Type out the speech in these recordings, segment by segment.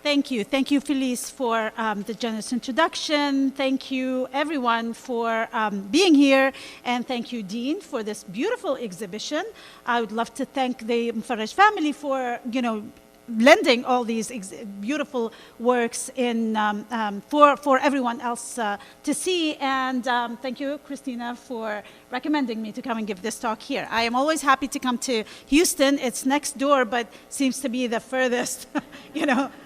Thank you. Thank you, Felice, for the generous introduction. Thank you, everyone, for being here. And thank you, Dean, for this beautiful exhibition. I would love to thank the Mfaraj family for, lending all these beautiful works in, for everyone else to see. And thank you, Christina, for recommending me to come and give this talk here. I am always happy to come to Houston. It's next door, but seems to be the furthest,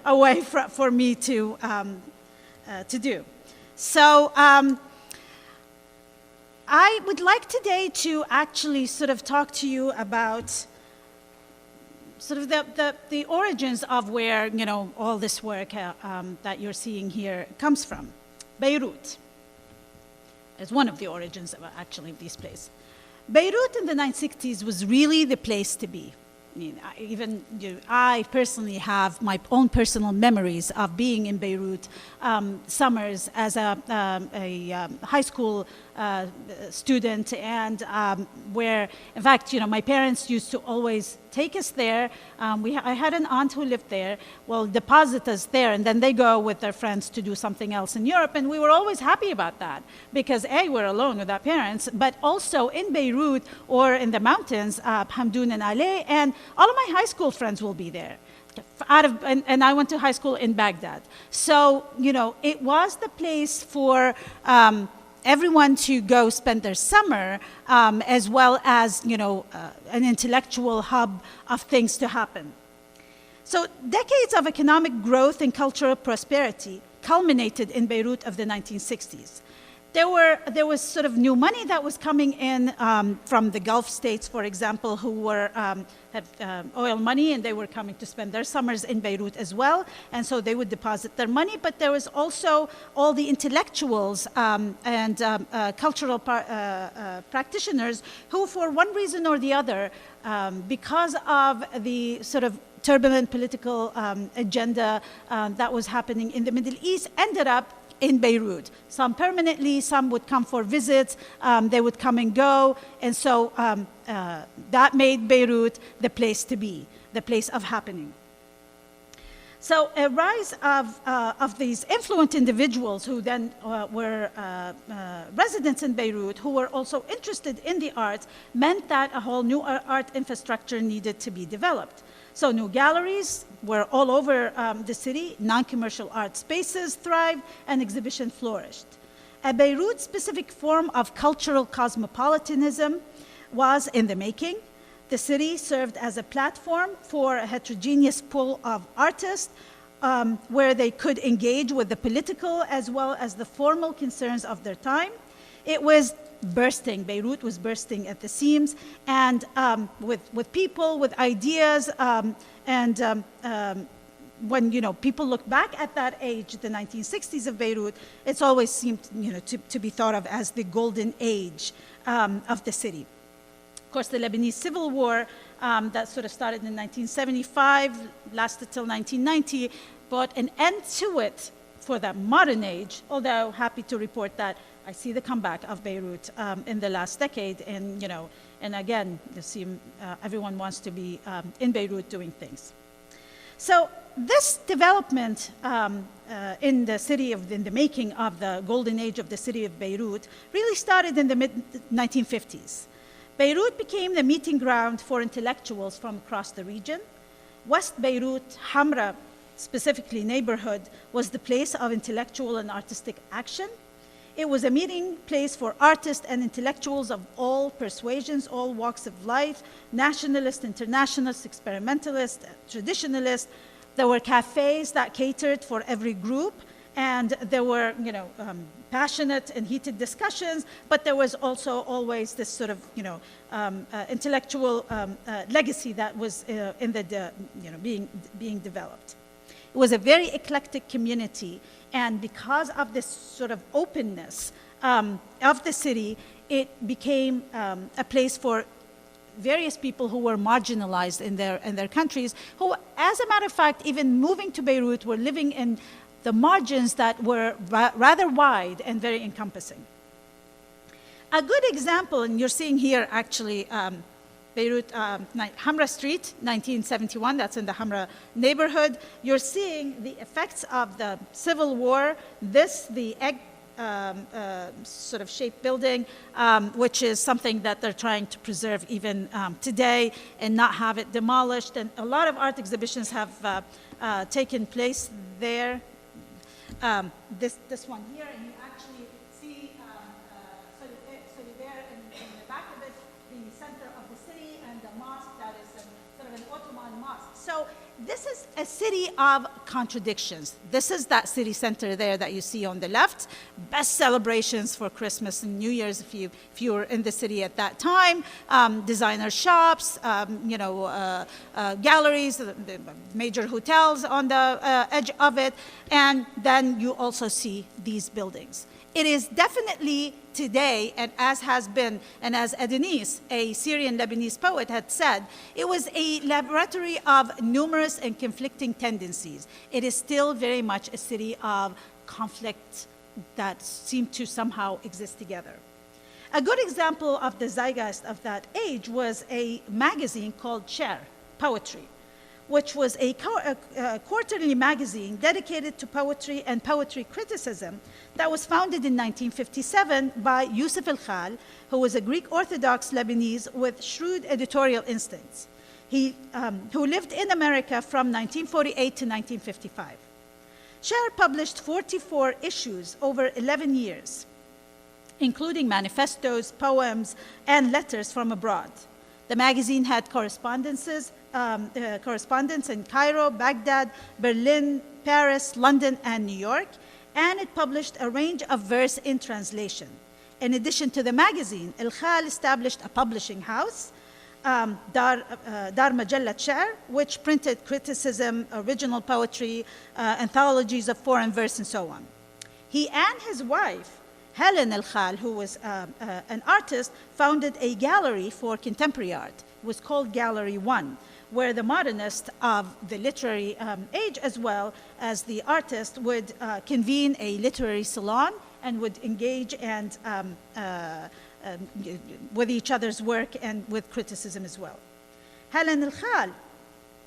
away for me to do. So I would like today to actually sort of talk to you about sort of the origins of where, all this work that you're seeing here comes from. Beirut is one of the origins of actually these places. Beirut in the 1960s was really the place to be. I mean, I personally have my own personal memories of being in Beirut summers as a high school student, and where, in fact, my parents used to always take us there. I had an aunt who lived there, deposit us there, and then they go with their friends to do something else in Europe, and we were always happy about that, because A, we're alone with our parents, but also in Beirut or in the mountains, Hamdoun and Aleh, and all of my high school friends will be there. And I went to high school in Baghdad. So, it was the place for everyone to go spend their summer, as well as, an intellectual hub of things to happen. So decades of economic growth and cultural prosperity culminated in Beirut of the 1960s. There was sort of new money that was coming in from the Gulf states, for example, who were had oil money, and they were coming to spend their summers in Beirut as well, and so they would deposit their money. But there was also all the intellectuals and cultural practitioners who, for one reason or the other, because of the sort of turbulent political agenda that was happening in the Middle East, ended up in Beirut. Some permanently, some would come for visits, they would come and go, and so that made Beirut the place to be, the place of happening. So a rise of these influential individuals who then were residents in Beirut, who were also interested in the arts, meant that a whole new art infrastructure needed to be developed. So new galleries were all over the city, non-commercial art spaces thrived, and exhibition flourished. A Beirut-specific form of cultural cosmopolitanism was in the making. The city served as a platform for a heterogeneous pool of artists where they could engage with the political as well as the formal concerns of their time. It was bursting. Beirut was bursting at the seams, and with people, with ideas, when people look back at that age, the 1960s of Beirut, it's always seemed to be thought of as the golden age of the city. Of course, the Lebanese Civil War that sort of started in 1975, lasted till 1990, brought an end to it for the modern age, although happy to report that I see the comeback of Beirut in the last decade, and and again, you see, everyone wants to be in Beirut doing things. So this development in the city in the making of the golden age of the city of Beirut really started in the mid-1950s. Beirut became the meeting ground for intellectuals from across the region. West Beirut, Hamra, specifically neighborhood, was the place of intellectual and artistic action. It was a meeting place for artists and intellectuals of all persuasions, all walks of life, nationalists, internationalists, experimentalists, traditionalists. There were cafes that catered for every group, and there were, passionate and heated discussions, but there was also always this sort of, intellectual legacy that was in the, being developed. It was a very eclectic community, and because of this sort of openness of the city, it became a place for various people who were marginalized in their countries, who, as a matter of fact, even moving to Beirut, were living in the margins that were rather wide and very encompassing. A good example, and you're seeing here actually Beirut, Hamra Street, 1971, that's in the Hamra neighborhood. You're seeing the effects of the civil war. This, the egg sort of shaped building, which is something that they're trying to preserve even today and not have it demolished. And a lot of art exhibitions have taken place there. This one here, and you actually see so there in the back of it, the center of the city and the mosque that is sort of an Ottoman mosque. So this is a city of contradictions. This is that city center there that you see on the left. Best celebrations for Christmas and New Year's if you were in the city at that time. Designer shops, galleries, major hotels on the edge of it. And then you also see these buildings. It is definitely today, and as has been, and as Adonis, a Syrian Lebanese poet, had said, it was a laboratory of numerous and conflicting tendencies. It is still very much a city of conflict that seem to somehow exist together. A good example of the zeitgeist of that age was a magazine called Sher, Poetry, which was a quarterly magazine dedicated to poetry and poetry criticism that was founded in 1957 by Yusuf al-Khal, who was a Greek Orthodox Lebanese with shrewd editorial instincts, who lived in America from 1948 to 1955. Sher published 44 issues over 11 years, including manifestos, poems, and letters from abroad. The magazine had correspondence in Cairo, Baghdad, Berlin, Paris, London, and New York, and it published a range of verse in translation. In addition to the magazine, Al-Khal established a publishing house, Dar Majallat Sher, which printed criticism, original poetry, anthologies of foreign verse, and so on. He and his wife, Helen Al-Khal, who was an artist, founded a gallery for contemporary art. It was called Gallery One, where the modernists of the literary age, as well as the artist, would convene a literary salon and would engage and with each other's work and with criticism as well. Helen Al-Khal,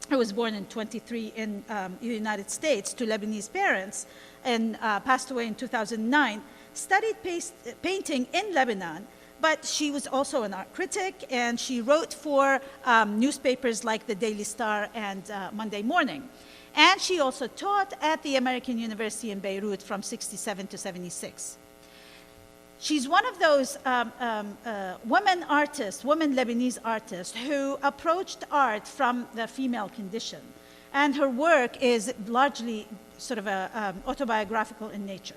who was born in 23 in the United States to Lebanese parents and passed away in 2009, studied painting in Lebanon, but she was also an art critic, and she wrote for newspapers like the Daily Star and Monday Morning. And she also taught at the American University in Beirut from 67 to 76. She's one of those women artists, women Lebanese artists, who approached art from the female condition. And her work is largely sort of autobiographical in nature.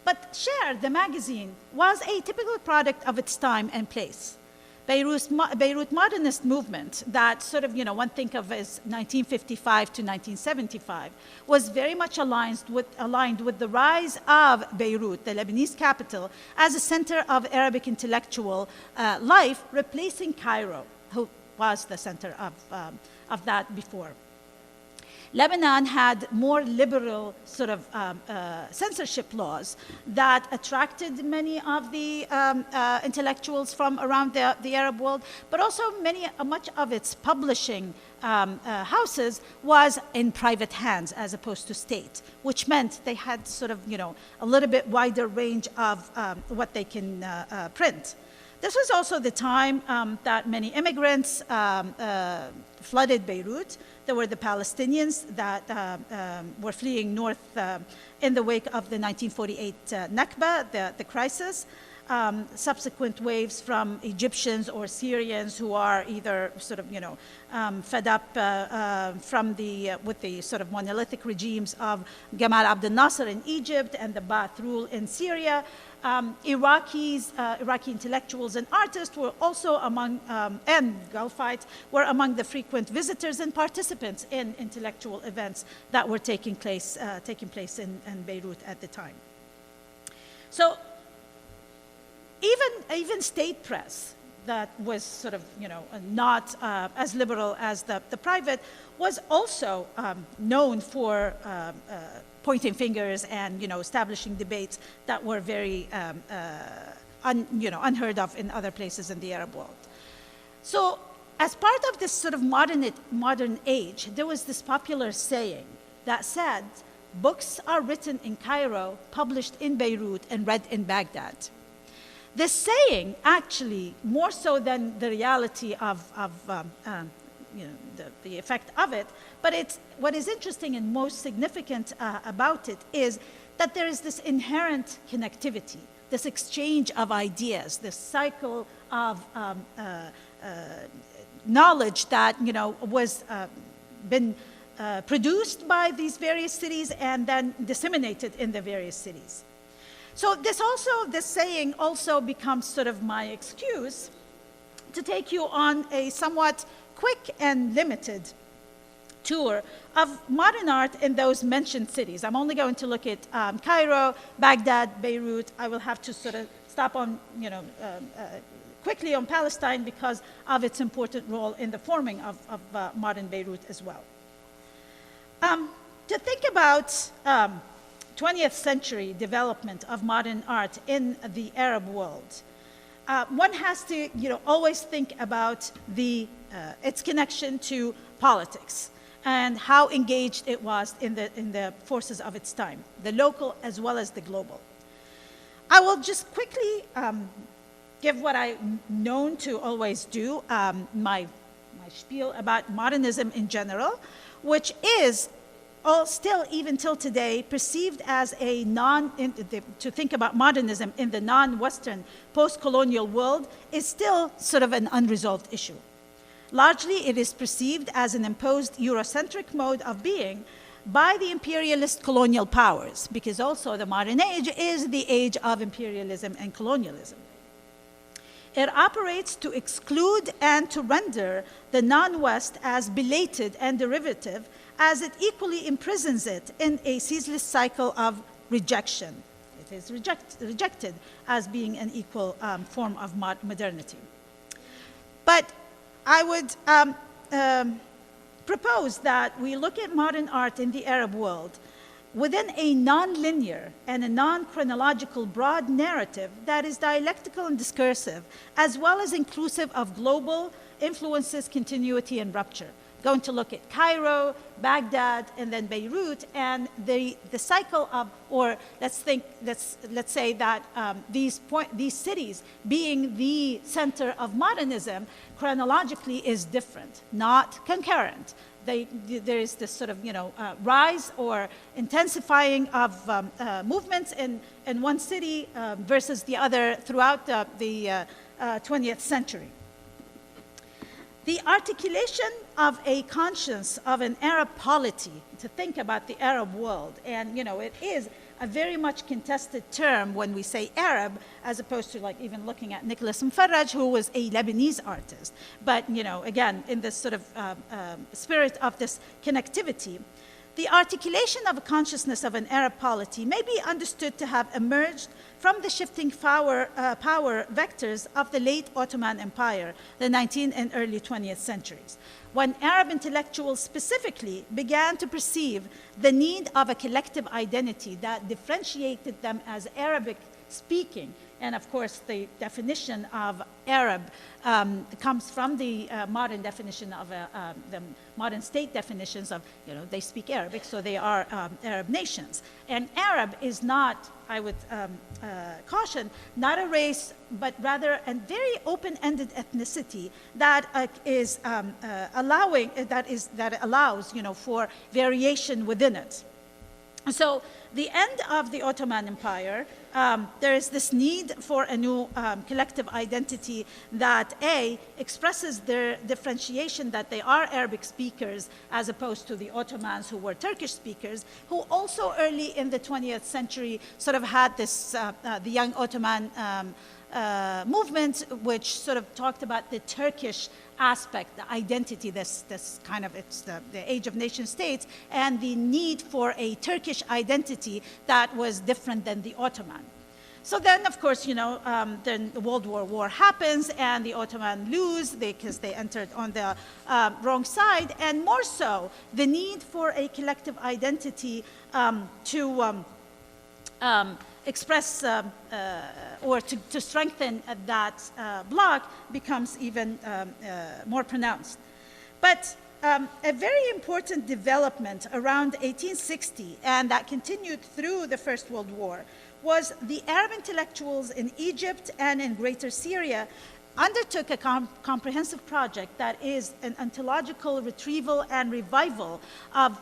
But Sher, the magazine, was a typical product of its time and place. Beirut modernist movement that sort of, one think of as 1955 to 1975, was very much aligned with the rise of Beirut, the Lebanese capital, as a center of Arabic intellectual life, replacing Cairo, who was the center of that before. Lebanon had more liberal sort of censorship laws that attracted many of the intellectuals from around the Arab world, but also much of its publishing houses was in private hands as opposed to state, which meant they had sort of, a little bit wider range of what they can print. This was also the time that many immigrants flooded Beirut. There were the Palestinians that were fleeing north in the wake of the 1948 Nakba, the crisis. Subsequent waves from Egyptians or Syrians who are either sort of, fed up with the sort of monolithic regimes of Gamal Abdel Nasser in Egypt and the Ba'ath rule in Syria. Iraqi intellectuals and artists were also among, and Gulfites were among the frequent visitors and participants in intellectual events that were taking place in Beirut at the time. So even state press that was sort of, not as liberal as the private was also known for pointing fingers and, establishing debates that were very, unheard of in other places in the Arab world. So as part of this sort of modern age, there was this popular saying that said, books are written in Cairo, published in Beirut, and read in Baghdad. This saying, actually, more so than the reality of the effect of it, but what is interesting and most significant about it is that there is this inherent connectivity, this exchange of ideas, this cycle of knowledge that was been produced by these various cities and then disseminated in the various cities. So this saying also becomes sort of my excuse to take you on a somewhat quick and limited tour of modern art in those mentioned cities. I'm only going to look at Cairo, Baghdad, Beirut. I will have to sort of stop on, quickly on Palestine because of its important role in the forming of modern Beirut as well. To think about 20th century development of modern art in the Arab world, one has to always think about its connection to politics and how engaged it was in the forces of its time, the local as well as the global. I will just quickly give what I'm known to always do, my spiel about modernism in general, which is still, even till today, perceived as to think about modernism in the non-Western post-colonial world is still sort of an unresolved issue. Largely, it is perceived as an imposed Eurocentric mode of being by the imperialist colonial powers, because also the modern age is the age of imperialism and colonialism. It operates to exclude and to render the non-West as belated and derivative, as it equally imprisons it in a ceaseless cycle of rejection. It is rejected as being an equal form of modernity. But I would propose that we look at modern art in the Arab world within a non-linear and a non-chronological broad narrative that is dialectical and discursive, as well as inclusive of global influences, continuity, and rupture. Going to look at Cairo, Baghdad, and then Beirut, and the cycle of, or let's say that these cities being the center of modernism chronologically is different, not concurrent. There is this sort of rise or intensifying of movements in one city versus the other throughout the 20th century. The articulation of a conscience of an Arab polity to think about the Arab world, and it is a very much contested term when we say Arab, as opposed to even looking at Nicholas Mfarraj, who was a Lebanese artist. But again, in this sort of spirit of this connectivity, the articulation of a consciousness of an Arab polity may be understood to have emerged from the shifting power vectors of the late Ottoman Empire, the 19th and early 20th centuries, when Arab intellectuals specifically began to perceive the need of a collective identity that differentiated them as Arabic speaking. And of course, the definition of Arab comes from the modern definition of the modern state definitions of, they speak Arabic, so they are Arab nations. And Arab is not, I would caution, not a race, but rather a very open-ended ethnicity that allows, for variation within it. So the end of the Ottoman Empire, there is this need for a new collective identity that expresses their differentiation that they are Arabic speakers as opposed to the Ottomans who were Turkish speakers, who also early in the 20th century sort of had this, the young Ottoman movement, which sort of talked about the Turkish aspect, the identity, this kind of, it's the age of nation states, and the need for a Turkish identity that was different than the Ottoman. So then, of course, then the World War happens and the Ottoman lose because they entered on the wrong side, and more so, the need for a collective identity to express or to strengthen that block becomes even more pronounced. But a very important development around 1860, and that continued through the First World War, was the Arab intellectuals in Egypt and in Greater Syria undertook a comprehensive project that is an ontological retrieval and revival of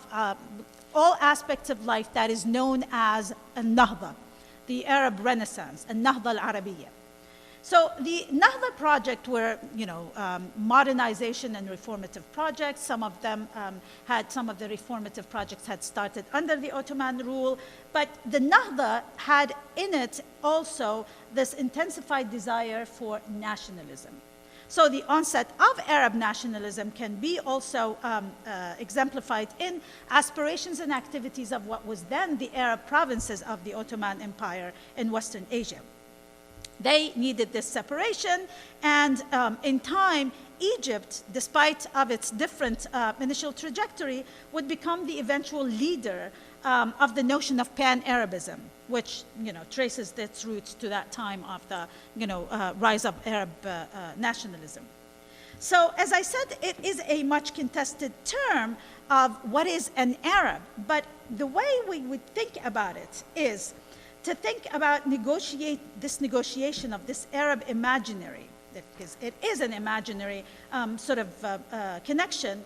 all aspects of life that is known as al-Nahda, the Arab Renaissance, al-Nahda al-Arabiya. So the Nahda project were, modernization and reformative projects. Some of them some of the reformative projects had started under the Ottoman rule, but the Nahda had in it also this intensified desire for nationalism. So the onset of Arab nationalism can be also exemplified in aspirations and activities of what was then the Arab provinces of the Ottoman Empire in Western Asia. They needed this separation, and in time, Egypt, despite of its different initial trajectory, would become the eventual leader of the notion of pan-Arabism, which traces its roots to that time of the rise of Arab nationalism. So, as I said, it is a much contested term of what is an Arab, but the way we would think about it is to think about this negotiation of this Arab imaginary, because it is an imaginary connection,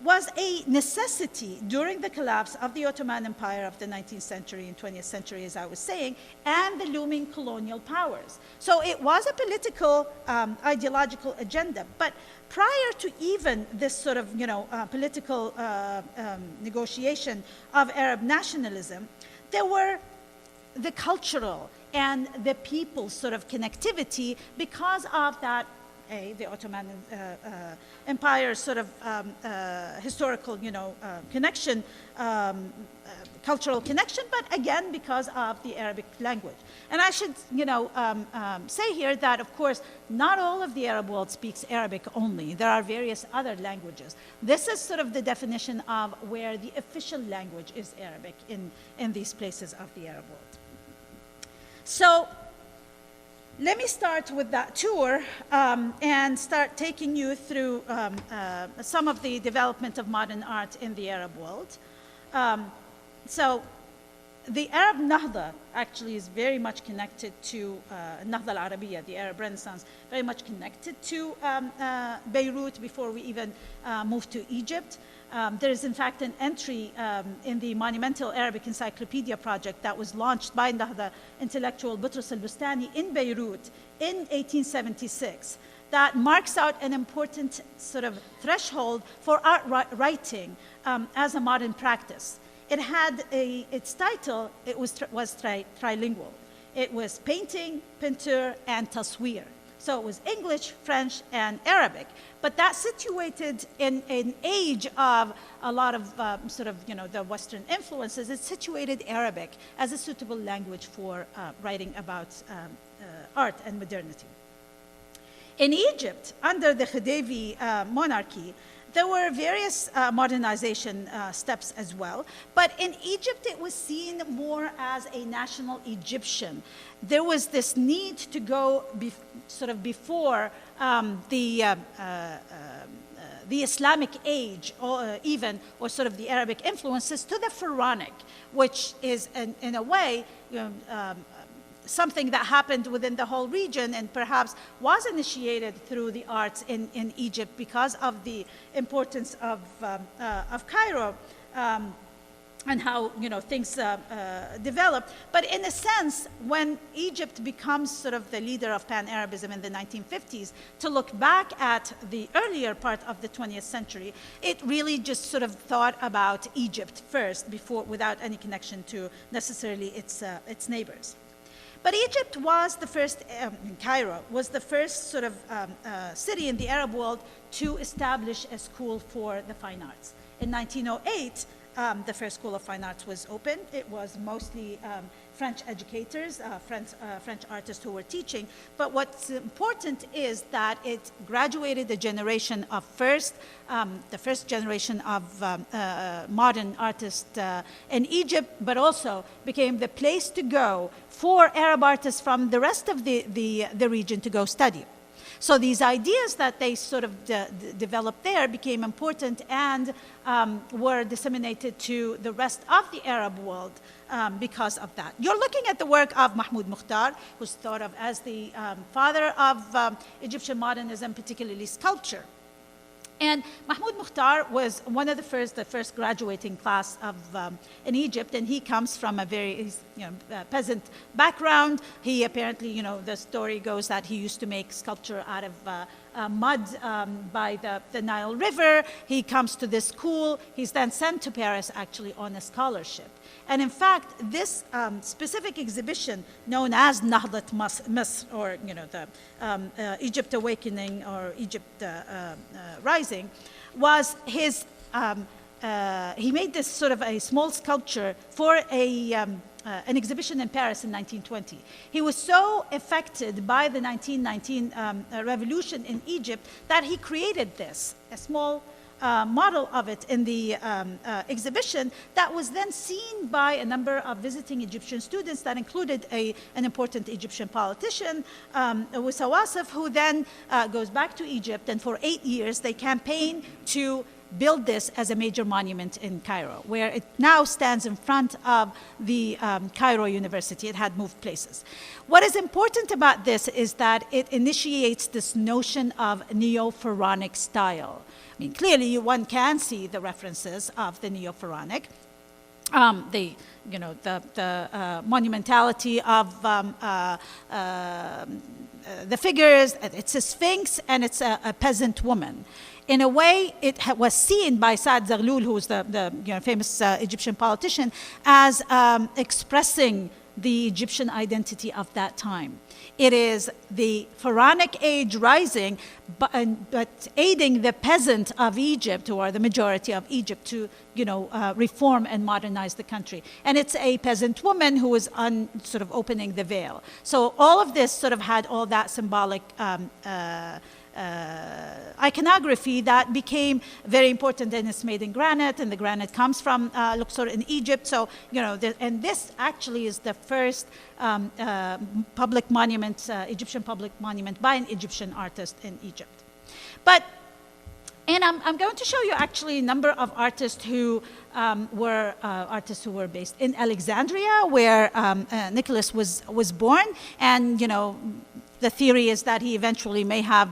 was a necessity during the collapse of the Ottoman Empire of the 19th century and 20th century, as I was saying, and the looming colonial powers. So it was a political, ideological agenda, but prior to even this political negotiation of Arab nationalism, there were the cultural and the people's connectivity because of that, the Ottoman Empire's historical, connection, cultural connection, but again, because of the Arabic language. And I should, say here that, of course, not all of the Arab world speaks Arabic only. There are various other languages. This is the definition of where the official language is Arabic in these places of the Arab world. So let me start with that tour and start taking you through some of the development of modern art in the Arab world. So the Arab Nahda actually is very much connected to Nahda al-Arabiya, the Arab Renaissance, very much connected to Beirut before we even moved to Egypt. There is, in fact, an entry in the monumental Arabic Encyclopedia project that was launched by Nahda intellectual Boutros al-Bustani in Beirut in 1876 that marks out an important threshold for art writing as a modern practice. It had its title, it was trilingual. It was painting, peinture, and taswir. So it was English, French, and Arabic. But that situated in an age of a lot of the Western influences, it situated Arabic as a suitable language for writing about art and modernity. In Egypt, under the Khedive monarchy, there were various modernization steps as well, but in Egypt it was seen more as a national Egyptian. There was this need to go before the Islamic age, or the Arabic influences, to the Pharaonic, which is in a way something that happened within the whole region and perhaps was initiated through the arts in Egypt because of the importance of Cairo and how things developed. But in a sense, when Egypt becomes the leader of Pan-Arabism in the 1950s, to look back at the earlier part of the 20th century, it really just thought about Egypt first, without any connection to necessarily its neighbors. But Egypt was the first, Cairo was the first city in the Arab world to establish a school for the fine arts. In 1908, the first School of Fine Arts was opened. It was mostly French educators, French artists who were teaching. But what's important is that it graduated the generation of the first generation of modern artists in Egypt, but also became the place to go for Arab artists from the rest of the region to go study. So these ideas that they sort of developed there became important and were disseminated to the rest of the Arab world because of that. You're looking at the work of Mahmoud Mukhtar, who's thought of as the father of Egyptian modernism, particularly sculpture. And Mahmoud Mukhtar was one of the first graduating class of in Egypt, and he comes from a very peasant background. He apparently, the story goes that he used to make sculpture out of mud by the Nile River. He comes to this school. He's then sent to Paris actually on a scholarship. And in fact, this specific exhibition known as Nahdat Misr, or the Egypt Awakening or Egypt Rising, was his. He made this sort of a small sculpture for an exhibition in Paris in 1920. He was so affected by the 1919 revolution in Egypt that he created this, a small model of it in the exhibition that was then seen by a number of visiting Egyptian students that included an important Egyptian politician, Wissa Wasif, who then goes back to Egypt, and for 8 years they campaign to build this as a major monument in Cairo, where it now stands in front of the Cairo University. It had moved places. What is important about this is that it initiates this notion of neo-Pharaonic style. I mean, clearly one can see the references of the neo-Pharaonic, the monumentality of the figures. It's a sphinx and it's a peasant woman. In a way, it was seen by Saad Zaghloul, who was the famous Egyptian politician, as expressing the Egyptian identity of that time. It is the Pharaonic age rising, but aiding the peasant of Egypt, who are the majority of Egypt, to reform and modernize the country. And it's a peasant woman who is sort of opening the veil. So all of this sort of had all that symbolic iconography that became very important, and it's made in granite, and the granite comes from Luxor in Egypt. So, and this actually is the first public monument, Egyptian public monument by an Egyptian artist in Egypt. And I'm going to show you actually a number of artists who were based in Alexandria, where Nicholas was born, and the theory is that he eventually may have,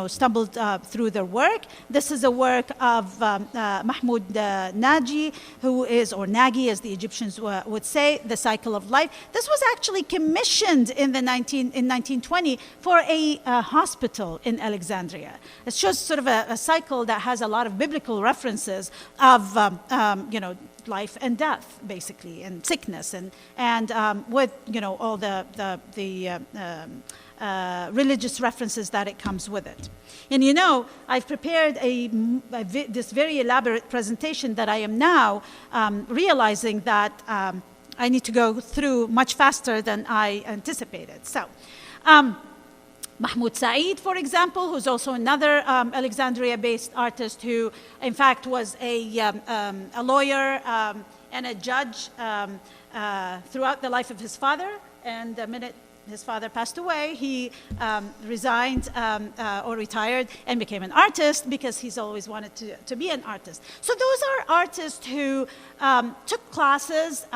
stumbled through their work. This is a work of Mahmoud Nagy, who is, or Nagy as the Egyptians would say, The Cycle of Life. This was actually commissioned in 1920 for a hospital in Alexandria. It shows sort of a cycle that has a lot of biblical references of, life and death, basically, and sickness, and with all the religious references that it comes with it. And I've prepared this very elaborate presentation that I am now realizing that I need to go through much faster than I anticipated. So. Mahmoud Said, for example, who's also another Alexandria-based artist who, in fact, was a lawyer and a judge throughout the life of his father. And the minute his father passed away, he resigned or retired and became an artist because he's always wanted to be an artist. So those are artists who took classes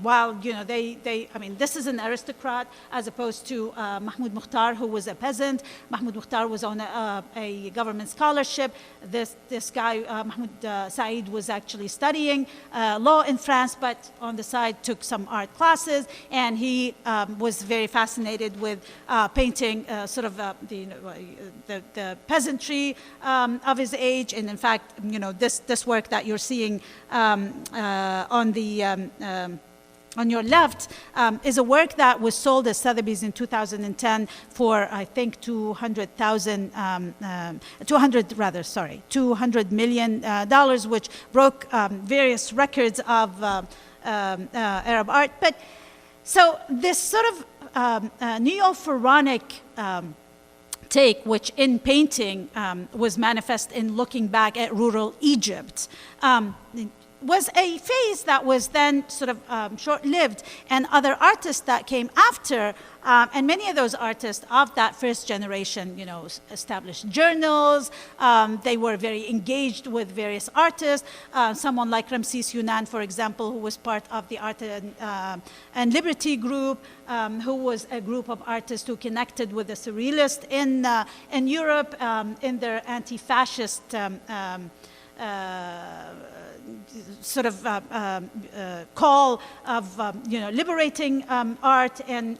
while, this is an aristocrat as opposed to Mahmoud Mukhtar, who was a peasant. Mahmoud Mukhtar was on a government scholarship. This guy, Mahmoud Said, was actually studying law in France, but on the side took some art classes, and he was very fascinated with painting sort of the peasantry of his age. And in fact, this work that you're seeing on your left is a work that was sold as Sotheby's in 2010 for, I think, $200 million, which broke various records of Arab art. But So this sort of neo-pharaonic take, which in painting was manifest in looking back at rural Egypt, was a phase that was then sort of short-lived, and other artists that came after, and many of those artists of that first generation, established journals. They were very engaged with various artists. Someone like Ramses Yunan, for example, who was part of the Art and Liberty group, who was a group of artists who connected with the Surrealists in Europe in their anti-fascist sort of call of liberating art and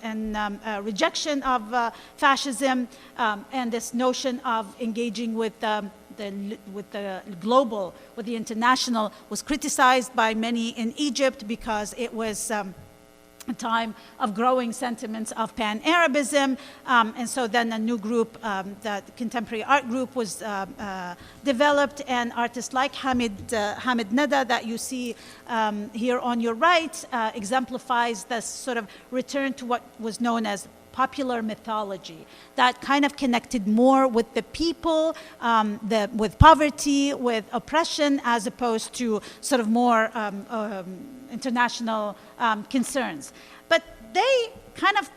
rejection of fascism, and this notion of engaging with the global, with the international, was criticized by many in Egypt because it was a time of growing sentiments of pan-Arabism, and so then a new group, the contemporary art group, was developed, and artists like Hamid Nada that you see here on your right exemplifies this sort of return to what was known as popular mythology that kind of connected more with the people, with poverty, with oppression, as opposed to sort of more international concerns. But they kind of,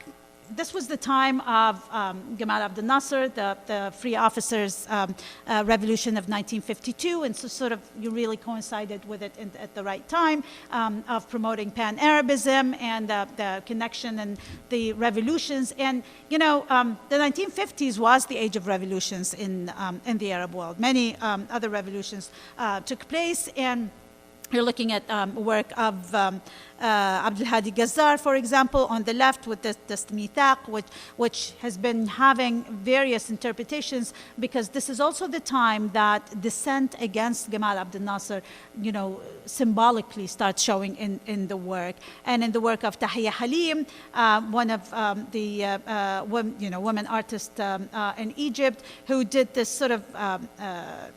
this was the time of Gamal Abdel Nasser, the Free Officers' Revolution of 1952, and so sort of you really coincided with it at the right time of promoting Pan-Arabism and the connection and the revolutions. And the 1950s was the age of revolutions in the Arab world. Many other revolutions took place, and you're looking at work of Abdul Hadi Gazzar, for example, on the left with the Mithaq, which has been having various interpretations, because this is also the time that dissent against Gamal Abdel Nasser, symbolically starts showing in the work. And in the work of Tahiyya Halim, one of the women artists in Egypt, who did this sort of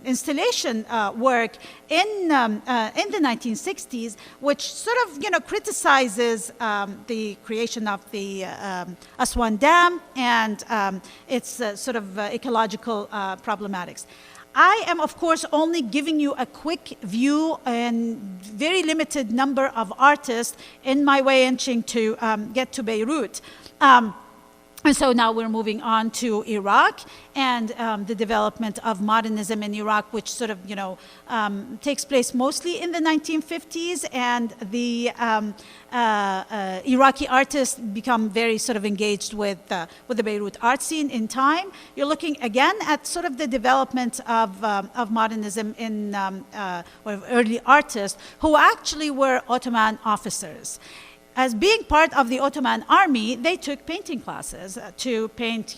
installation work in the 1960s, which sort of criticizes the creation of the Aswan Dam and its sort of ecological problematics. I am, of course, only giving you a quick view and very limited number of artists in my way inching to get to Beirut. And so now we're moving on to Iraq and the development of modernism in Iraq, which sort of, takes place mostly in the 1950s, and the Iraqi artists become very sort of engaged with the Beirut art scene in time. You're looking again at sort of the development of modernism in early artists who actually were Ottoman officers. As being part of the Ottoman army, they took painting classes to paint,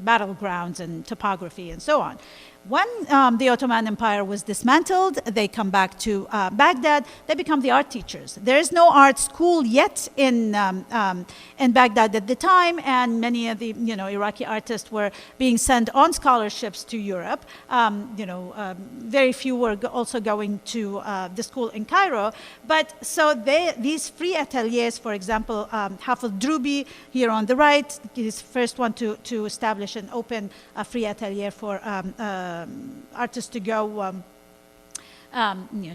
battlegrounds and topography and so on. When the Ottoman Empire was dismantled, they come back to Baghdad. They become the art teachers. There is no art school yet in Baghdad at the time, and many of the Iraqi artists were being sent on scholarships to Europe. Very few were also going to the school in Cairo. But so these free ateliers, for example, Hafez Drubi here on the right, is the first one to establish and open a free atelier for artists to go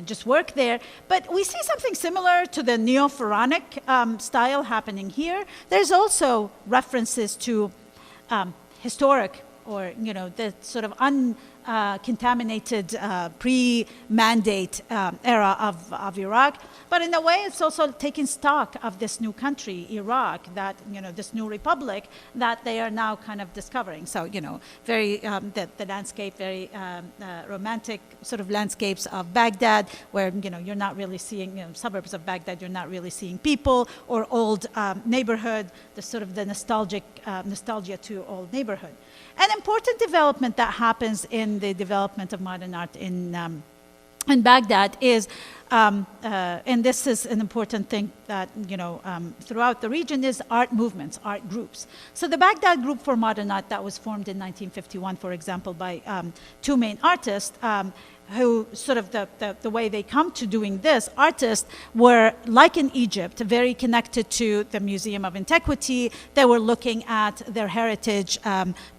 just work there. But we see something similar to the neo-Pharaonic style happening here. There's also references to historic, or the sort of uncontaminated pre-mandate era of Iraq. But in a way, it's also taking stock of this new country, Iraq, that this new republic that they are now kind of discovering. So very the landscape, very romantic sort of landscapes of Baghdad, where you're not really seeing suburbs of Baghdad. You're not really seeing people or old neighborhood. The sort of the nostalgia to old neighborhood. An important development that happens in the development of modern art in Baghdad is and this is an important thing that, throughout the region, is art movements, art groups. So the Baghdad Group for Modern Art that was formed in 1951, for example, by two main artists, who sort of the way they come to doing this, artists were, like in Egypt, very connected to the Museum of Antiquity. They were looking at their heritage,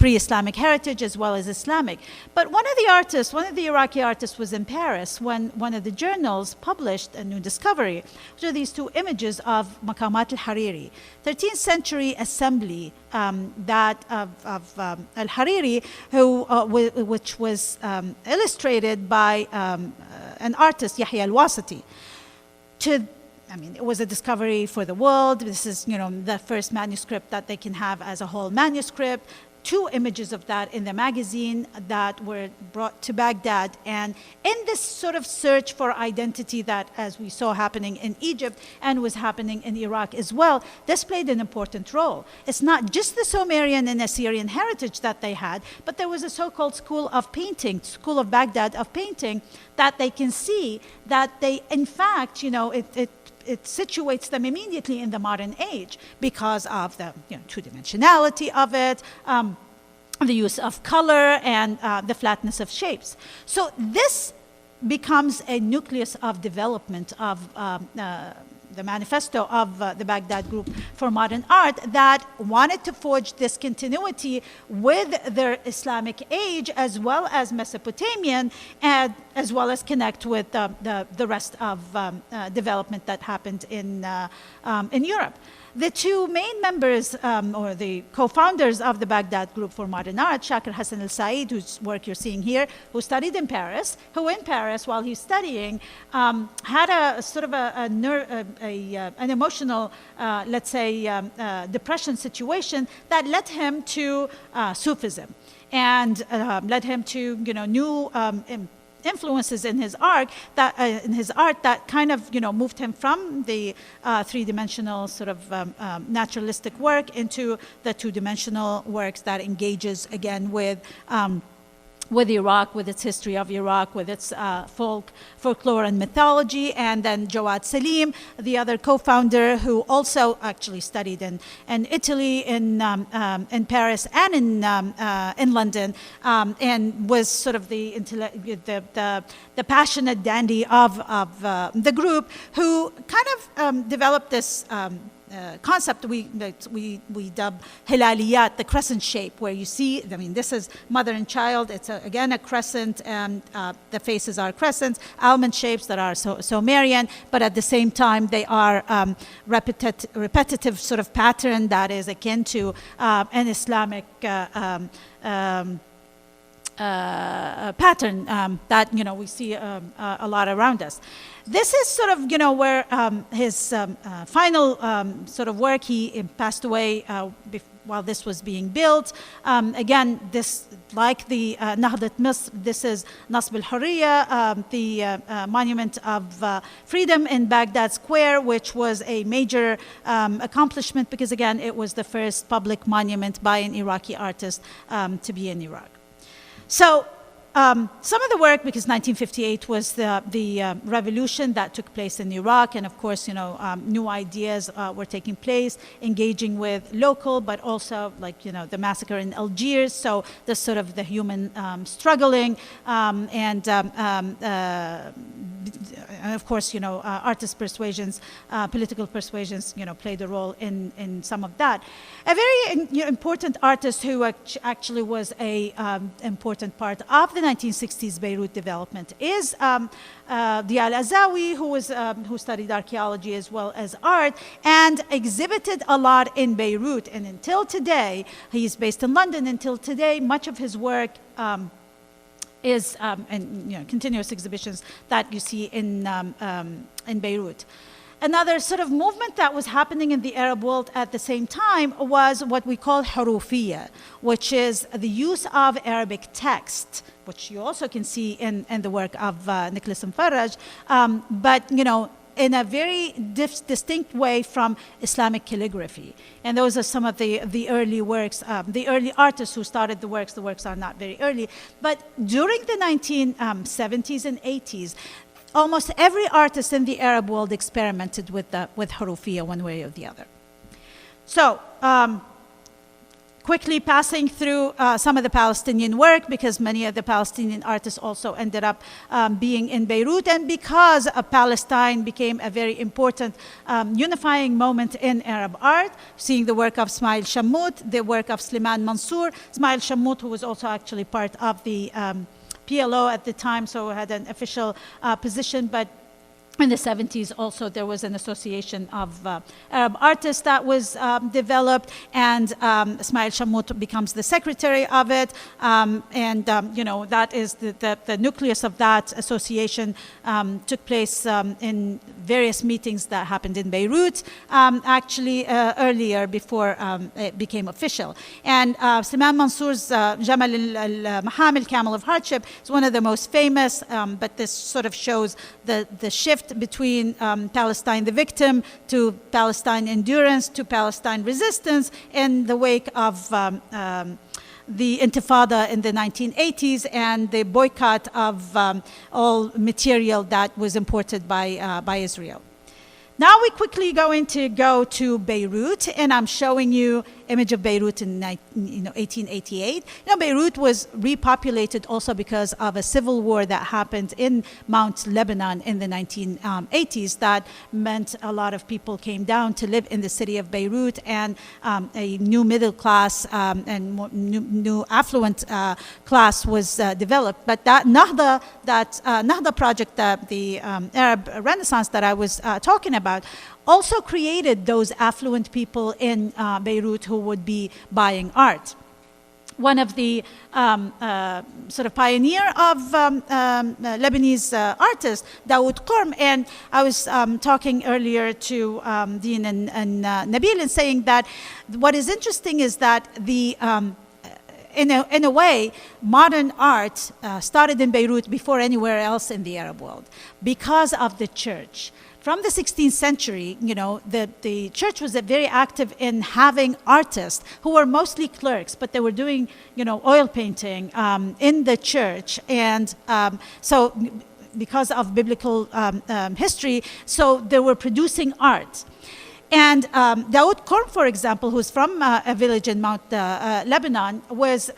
pre-Islamic heritage as well as Islamic. But one of the Iraqi artists was in Paris when one of the journals published a new discovery, which are these two images of Maqamat al-Hariri, 13th century assembly that of al-Hariri, which was illustrated by an artist, Yahya al-Wasiti. It was a discovery for the world. This is, the first manuscript that they can have as a whole manuscript. Two images of that in the magazine that were brought to Baghdad. And in this sort of search for identity that, as we saw happening in Egypt and was happening in Iraq as well, this played an important role. It's not just the Sumerian and Assyrian heritage that they had, but there was a so-called school of painting, school of Baghdad of painting, that they can see that they, in fact, it situates them immediately in the modern age because of the two-dimensionality of it, the use of color, and the flatness of shapes. So this becomes a nucleus of development of the manifesto of the Baghdad Group for Modern Art that wanted to forge this continuity with their Islamic age as well as Mesopotamian, and as well as connect with the rest of development that happened in Europe. The two main members, or the co-founders of the Baghdad Group for Modern Art, Shakir Hassan al-Said, whose work you're seeing here, who studied in Paris, who in Paris, while he's studying, had a sort of an emotional, let's say, depression situation that led him to Sufism and led him to, new influences in his art that kind of moved him from the three-dimensional sort of naturalistic work into the two-dimensional works that engages again with Iraq, with its history of Iraq, with its folklore and mythology. And then Jawad Salim, the other co-founder, who also actually studied in Italy, in Paris, and in London, and was sort of the passionate dandy of the group, who kind of developed this concept we dub hilaliyat, the crescent shape, where you see, this is mother and child. It's again a crescent, and the faces are crescents, almond shapes that are Sumerian, but at the same time they are repetitive sort of pattern that is akin to an Islamic pattern that we see a lot around us. This is sort of where his final sort of work. He passed away while this was being built. Again, this, like the Nahdat Misr, this is Nasb al-Hurriya, the monument of freedom in Baghdad Square, which was a major accomplishment because, again, it was the first public monument by an Iraqi artist to be in Iraq. So some of the work, because 1958 was the revolution that took place in Iraq, and of course, new ideas were taking place, engaging with local, but also the massacre in Algiers. So the sort of the human struggling, and of course, artist persuasions, political persuasions, played a role in some of that. A very important artist who actually was a important part of the 1960s Beirut development is Dial Azawi, who studied archaeology as well as art and exhibited a lot in Beirut. And until today, he's based in London. Until today, much of his work is continuous exhibitions that you see in Beirut. Another sort of movement that was happening in the Arab world at the same time was what we call Hurufiyya, which is the use of Arabic text, which you also can see in the work of Nicholas Mfarraj, but in a very distinct way from Islamic calligraphy. And those are some of the early works, the early artists who started the works. The works are not very early, but during the 1970s and 80s, almost every artist in the Arab world experimented with Hurufiyya one way or the other. So, quickly passing through some of the Palestinian work, because many of the Palestinian artists also ended up being in Beirut, and because Palestine became a very important unifying moment in Arab art, seeing the work of Ismail Shamout, the work of Sliman Mansour. Ismail Shamout, who was also actually part of the PLO at the time, so had an official position, but in the 70s also there was an association of Arab artists that was developed, and Ismail Shamout becomes the secretary of it, you know, that is the nucleus of that association took place in various meetings that happened in Beirut, actually earlier before it became official. And Sliman Mansour's Jamal al-Mahamil, Camel of Hardship, is one of the most famous, but this sort of shows the shift between Palestine the victim to Palestine endurance to Palestine resistance in the wake of the Intifada in the 1980s and the boycott of all material that was imported by Israel. Now we quickly going to go to Beirut, and I'm showing you image of Beirut in 1888. You know, Beirut was repopulated also because of a civil war that happened in Mount Lebanon in the 1980s. That meant a lot of people came down to live in the city of Beirut, and a new middle class and new affluent class was developed. But that Nahda project, the Arab Renaissance that I was talking about, also created those affluent people in Beirut who would be buying art. One of the sort of pioneer of Lebanese artists, Daoud Qorm, and I was talking earlier to Dean and Nabil, and saying that what is interesting is that the in a way, modern art started in Beirut before anywhere else in the Arab world because of the church. From the 16th century, you know, the church was very active in having artists who were mostly clerks, but they were doing, you know, oil painting in the church. And so because of biblical history, so they were producing art. And Daoud Qorm, for example, who's from a village in Mount Lebanon, was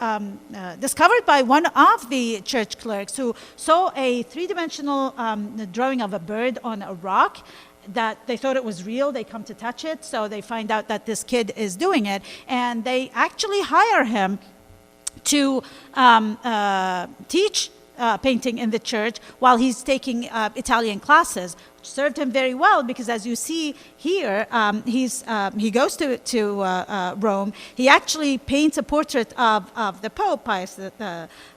discovered by one of the church clerks who saw a three-dimensional drawing of a bird on a rock that they thought it was real. They come to touch it, so they find out that this kid is doing it, and they actually hire him to teach painting in the church while he's taking Italian classes. Served him very well, because as you see here, he goes to Rome. He actually paints a portrait of the Pope Pius,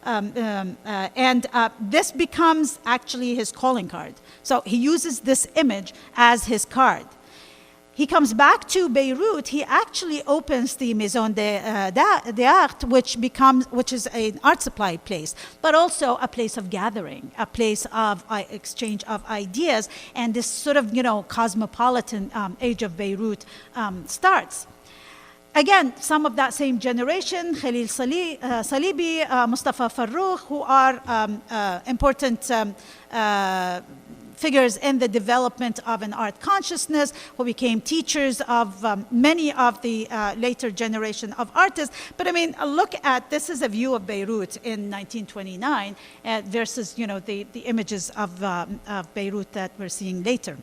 and this becomes actually his calling card. So he uses this image as his card. He comes back to Beirut. He actually opens the Maison d'Art, which is an art supply place, but also a place of gathering, a place of exchange of ideas, and this sort of, you know, cosmopolitan age of Beirut starts. Again, some of that same generation, Khalil Salibi, Mustafa Farroukh, who are important figures in the development of an art consciousness, who became teachers of many of the later generation of artists. But I mean, look at, this is a view of Beirut in 1929 versus, you know, the images of Beirut that we're seeing later.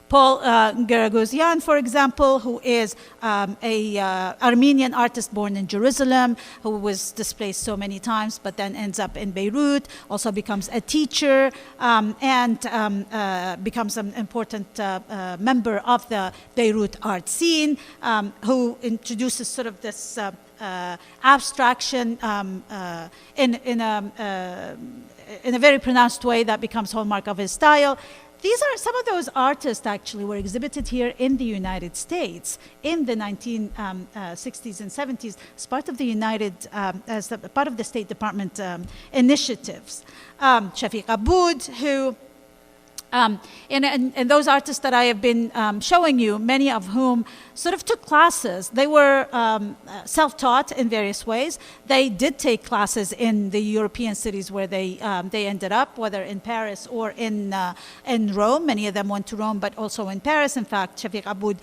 Paul Garagosian, for example, who is a Armenian artist born in Jerusalem, who was displaced so many times, but then ends up in Beirut, also becomes a teacher, and becomes an important member of the Beirut art scene, who introduces sort of this abstraction in a very pronounced way that becomes hallmark of his style. These are some of those artists actually were exhibited here in the United States in the 1960s and 70s as part of the part of the State Department initiatives. Shafiq Aboud, who And those artists that I have been showing you, many of whom sort of took classes. They were self-taught in various ways. They did take classes in the European cities where they ended up, whether in Paris or in Rome. Many of them went to Rome, but also in Paris. In fact, Shafiq Aboud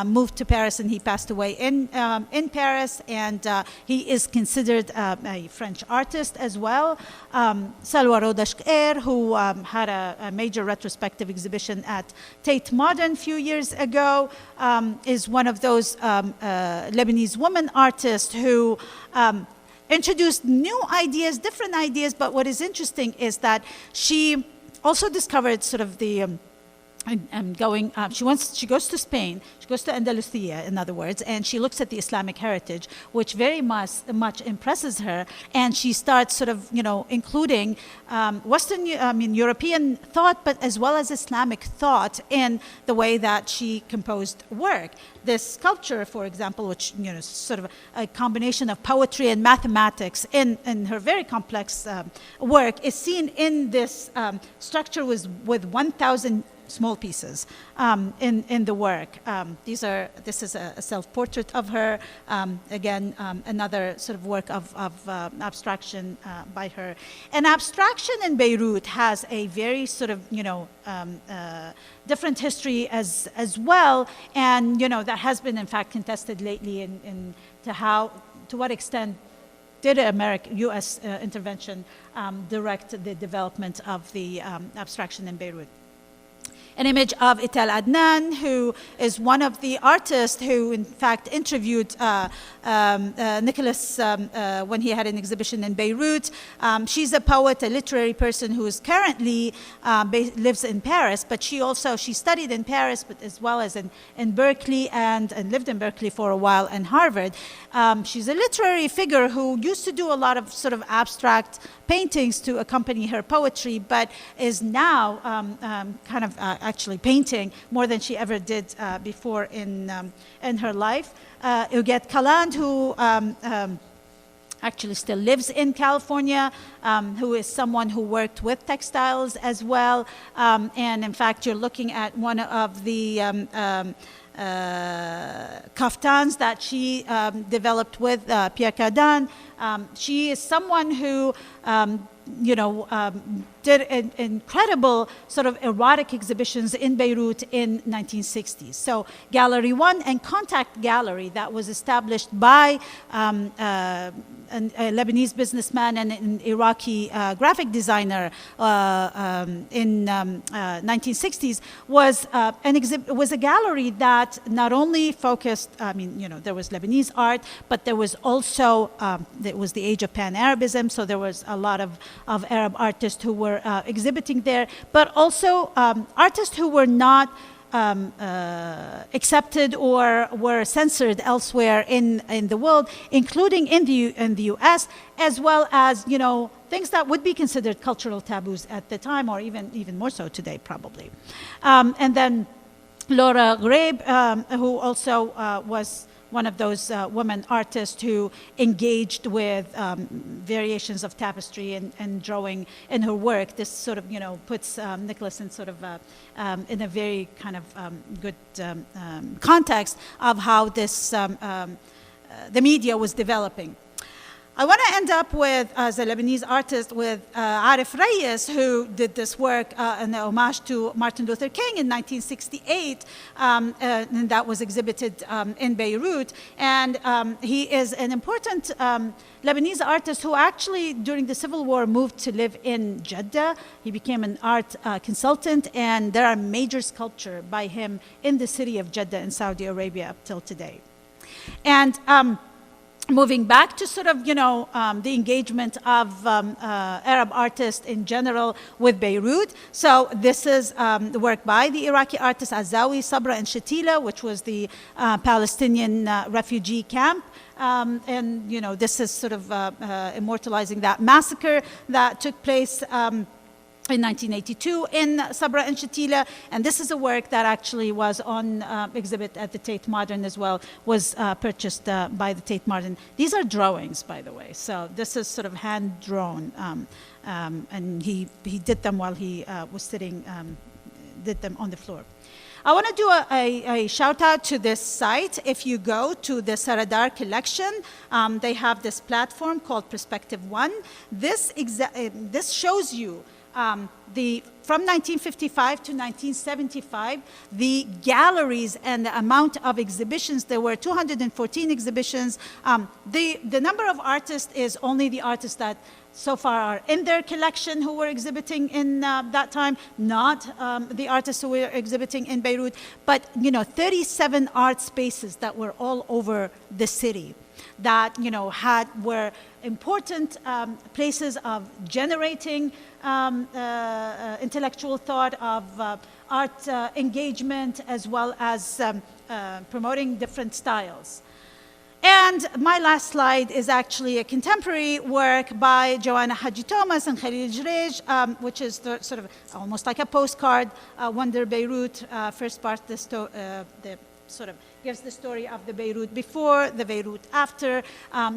moved to Paris and he passed away in Paris. And he is considered a French artist as well. Salwa Rodashk-Er, who had a major retrospective exhibition at Tate Modern a few years ago, is one of those Lebanese women artists who introduced new ideas, different ideas, but what is interesting is that she also discovered sort of the she goes to Spain, she goes to Andalusia, in other words, and she looks at the Islamic heritage, which very much impresses her, and she starts sort of, including European thought, but as well as Islamic thought in the way that she composed work. This sculpture, for example, which, is sort of a combination of poetry and mathematics in her very complex work, is seen in this structure with 1,000 small pieces in the work. This is a self-portrait of her. Again, another sort of work of abstraction by her. And abstraction in Beirut has a very sort of, different history as well. And, that has been, in fact, contested lately to what extent did U.S. intervention direct the development of the abstraction in Beirut. An image of Ital Adnan, who is one of the artists who, in fact, interviewed Nicholas when he had an exhibition in Beirut. She's a poet, a literary person who is currently lives in Paris, but she studied in Paris, but as well as in Berkeley and lived in Berkeley for a while and Harvard. She's a literary figure who used to do a lot of sort of abstract paintings to accompany her poetry, but is now kind of actually painting more than she ever did before in her life. Huguette Caland, who actually still lives in California, who is someone who worked with textiles as well. And in fact, you're looking at one of the kaftans that she developed with Pierre Cardin. She is someone who did incredible sort of erotic exhibitions in Beirut in 1960s. So Gallery 1 and Contact Gallery, that was established by a Lebanese businessman and an Iraqi graphic designer in 1960s, was a gallery that not only focused, there was Lebanese art, but there was also, it was the age of Pan-Arabism, so there was a lot of Arab artists who were exhibiting there, but also artists who were not accepted or were censored elsewhere in the world, including in the U.S., as well as things that would be considered cultural taboos at the time, or even more so today, probably. And then Laura Graeb, who also was one of those women artists who engaged with variations of tapestry and drawing in her work. This sort of, puts Nicholas in sort of in a very kind of good context of how this the media was developing. I want to end up with, as a Lebanese artist, with Arif Reyes, who did this work in homage to Martin Luther King in 1968, and that was exhibited in Beirut. And he is an important Lebanese artist who actually, during the Civil War, moved to live in Jeddah. He became an art consultant, and there are major sculptures by him in the city of Jeddah in Saudi Arabia up till today. And moving back to sort of, the engagement of Arab artists in general with Beirut. So this is the work by the Iraqi artists Azawi, Sabra, and Shatila, which was the Palestinian refugee camp. And, this is sort of immortalizing that massacre that took place in 1982 in Sabra and Shatila, and this is a work that actually was on exhibit at the Tate Modern as well, was purchased by the Tate Modern. These are drawings, by the way, so this is sort of hand-drawn, and he did them while he was sitting did them on the floor. I want to do a shout out to this site. If you go to the Saradar collection, they have this platform called Perspective One. This shows you from 1955 to 1975, the galleries and the amount of exhibitions. There were 214 exhibitions. The number of artists is only the artists that so far are in their collection who were exhibiting in that time, not the artists who were exhibiting in Beirut, but 37 art spaces that were all over the city that were important places of generating intellectual thought, of art engagement, as well as promoting different styles. And my last slide is actually a contemporary work by Joanna Haji Thomas and Khalil Jrej, which is sort of almost like a postcard, Wonder Beirut. First part, the sort of gives the story of the Beirut before, the Beirut after,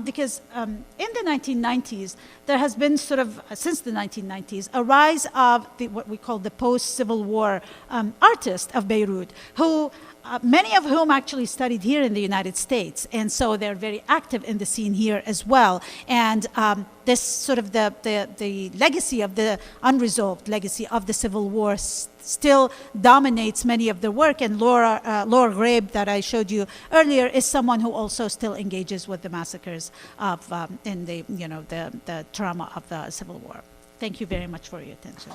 because in the 1990s, there has been sort of, since the 1990s, a rise of what we call the post-Civil War artists of Beirut, who many of whom actually studied here in the United States, and so they're very active in the scene here as well. And this sort of the legacy of the unresolved legacy of the Civil War still dominates many of their work. And Laura Grabe, that I showed you earlier, is someone who also still engages with the massacres of in the the trauma of the Civil War. Thank you very much for your attention.